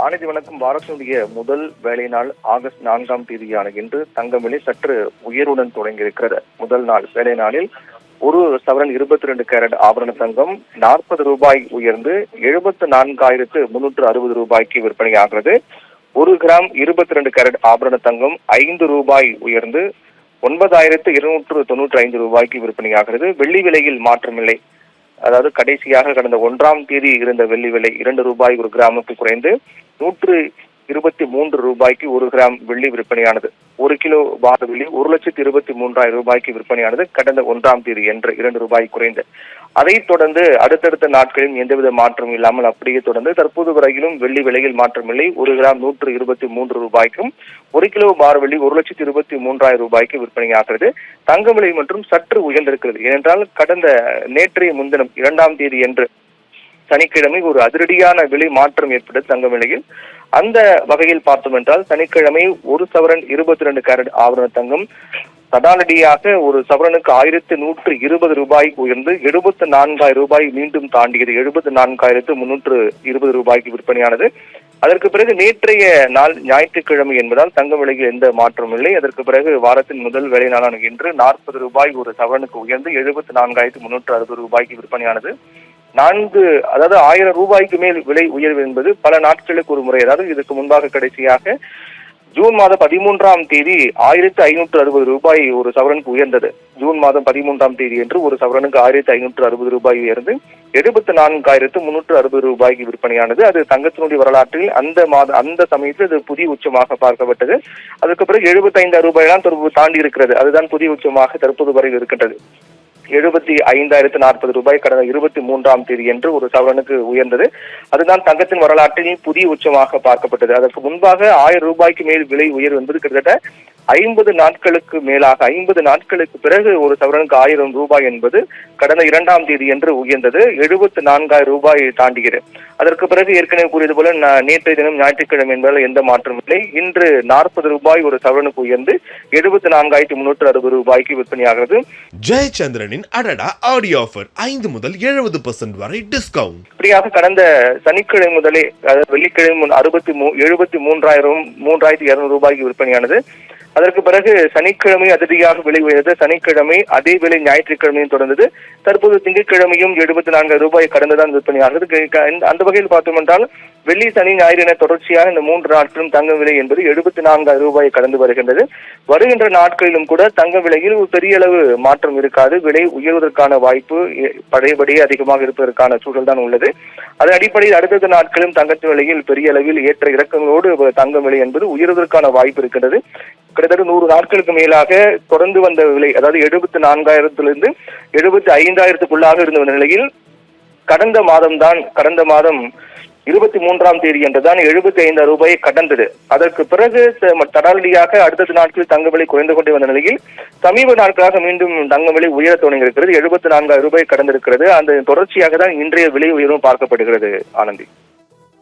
ஆனந்தி வணக்கம். வாரத்தினுடைய முதல் வேலை நாள் ஆகஸ்ட் 4ஆம் தேதியான இன்று தங்கம் விலை சற்று உயர்வுடன் தொடங்கியிருக்கிறது. முதல் நாள் வேலை நாளில் ஒரு சவரன் 22 கேரட் ஆபரண தங்கம் 40 ரூபாய் உயர்ந்து 74,360 ரூபாய்க்கு விற்பனையாகிறது. 1 கிராம் 22 கேரட் ஆபரண தங்கம் 5 ரூபாய் உயர்ந்து 9,295 ரூபாய்க்கு விற்பனையாகிறது. வெள்ளி விலையில் மாற்றமில்லை. அதாவது கடைசியாக கடந்த 1ஆம் தேதி இருந்த வெள்ளி விலை 2 ரூபாய் 1 கிராமுக்கு குறைந்து 123 ரூபாய்க்கு 1 கிராம் வெள்ளி விற்பனையானது. 1 கிலோ பார வெள்ளி 1,23,000 ரூபாய்க்கு விற்பனையானது கடந்த 1ஆம் தேதி என்று 2 ரூபாய் குறைந்து. அதைத் தொடர்ந்து அடுத்தடுத்த நாட்களிலும் எந்தவித மாற்றமும் இல்லாமல் அப்படியே தொடர்ந்து தற்போது வரையிலும் வெள்ளி விலையில் மாற்றமில்லை. 1 கிராம் 123 ரூபாய்க்கும் 1 கிலோ பார வெள்ளி 1,23,000 ரூபாய்க்கு விற்பனையாகிறது. தங்க விலை மற்றும் சற்று உயர்ந்திருக்கிறது. ஏனென்றால் கடந்த நேற்றைய முன்தினம் 2ஆம் தேதி என்று சனிக்கிழமை ஒரு அதிரடியான விலை மாற்றம் ஏற்பட்டது தங்க விலையில். அந்த வகையில் பார்த்தோம் என்றால் சனிக்கிழமை ஒரு சவரன் 22 கேரட் ஆபரண தங்கம் தடாலடியாக ஒரு சவரனுக்கு 1,120 ரூபாய் உயர்ந்து 74,000 ரூபாய் மீண்டும் தாண்டியது. 74,320 ரூபாய்க்கு விற்பனையானது. அதற்கு பிறகு நேற்றைய நாள் ஞாயிற்றுக்கிழமை என்பதால் தங்க விலையில் எந்த மாற்றமும் இல்லை. அதற்கு பிறகு வாரத்தின் முதல் வேலை நாளான இன்று 40 ரூபாய் ஒரு சவரனுக்கு உயர்ந்து 74,360 ரூபாய்க்கு விற்பனையானது. 1000 ரூபாய்க்கு மேல் விலை உயர்வு என்பது பல நாட்களுக்கு ஒரு முறை. அதாவது இதுக்கு முன்பாக கடைசியாக ஜூன் மாதம் 13ஆம் தேதி 1,560 ரூபாய் ஒரு சவரனுக்கு உயர்ந்தது. ஜூன் மாதம் 13ஆம் தேதி என்று ஒரு சவரனுக்கு 1,560 ரூபாய் உயர்ந்து 74,360 ரூபாய்க்கு விற்பனையானது. அது தங்கத்தினுடைய வரலாற்றில் அந்த சமயத்தில் அது புதிய உச்சமாக பார்க்கப்பட்டது. அதுக்கு பிறகு 75,000 ரூபாயெல்லாம் தாண்டி இருக்கிறது. அதுதான் புதிய உச்சமாக தற்போது வரையில் இருக்கின்றது. 75,040 ரூபாய் கடந்த 23ஆம் தேதி என்று ஒரு சவரனுக்கு உயர்ந்தது. அதுதான் தங்கத்தின் வரலாற்றில் புதிய உச்சமாக பார்க்கப்பட்டது. அதற்கு முன்பாக 1000 ரூபாய்க்கு மேல் விலை உயர்வு என்பது கிட்டத்தட்ட 50 நாட்களுக்கு மேலாக 50 நாட்களுக்கு பிறகு ஒரு சவரனுக்கு 1000 ரூபாய் என்பது கடந்த 2ஆம் தேதி என்று உயர்ந்தது. 74,000 ரூபாய் தாண்டுகிறது. அதற்கு பிறகு ஏற்கனவே கூறியது போல நேற்றைய தினம் ஞாயிற்றுக்கிழமை என்பதால் எந்த மாற்றமும் இல்லை. இன்று 40 ரூபாய் ஒரு சவரனுக்கு உயர்ந்து 74,360 ரூபாய்க்கு விற்பனையாகிறது. ஜெயச்சந்திரனின் அடடா ஆடியோ ஆஃபர் 5 முதல் 70% வரை டிஸ்கவுண்ட். இப்படியாக கடந்த சனிக்கிழமை முதலே வெள்ளிக்கிழமை 73,200 ரூபாய்க்கு விற்பனையானது. அதற்கு பிறகு சனிக்கிழமை அதிரடியாக விலை உயர்ந்தது. சனிக்கிழமை அதே விலை ஞாயிற்றுக்கிழமையும் தொடர்ந்தது. தற்போது திங்கட்கிழமையும் 74,000 ரூபாய் கடந்துதான் விற்பனையாகிறது. அந்த வகையில் பார்த்தோம் என்றால் வெள்ளி சனி ஞாயிறு என தொடர்ச்சியாக இந்த 3 நாட்களும் தங்க விலை என்பது 74,000 ரூபாய் கடந்து வருகின்றது. வருகின்ற நாட்களிலும் கூட தங்க விலையில் ஒரு பெரிய அளவு மாற்றம் இருக்காது. விலை உயர்வதற்கான வாய்ப்பு பழையபடியே அதிகமாக இருப்பதற்கான சூழல் தான் உள்ளது. அதன் அடிப்படையில் அடுத்த நாட்களும் தங்கத்தின் விலையில் பெரிய அளவில் ஏற்ற இறக்கங்களோடு தங்க விலை என்பது உயர்வதற்கான வாய்ப்பு இருக்கின்றது. கிட்டத்தட்ட 100 நாட்களுக்கு மேலாக தொடர்ந்து வந்த விலை, அதாவது 74,000 75,000 இருந்த நிலையில் கடந்த மாதம் 23ஆம் தேதி என்றுதான் 75,000 ரூபாயை கடந்தது. அதற்கு பிறகு தடாலடியாக அடுத்த நாட்களில் தங்க விலை குறைந்து கொண்டே வந்த நிலையில் சமீப நாட்களாக மீண்டும் தங்க விலை உயர தொடங்கியிருக்கிறது. 74,000 ரூபாய் கடந்திருக்கிறது. அந்த தொடர்ச்சியாக தான் இன்றைய விலை உயர்வும் பார்க்கப்படுகிறது. ஆனந்தி.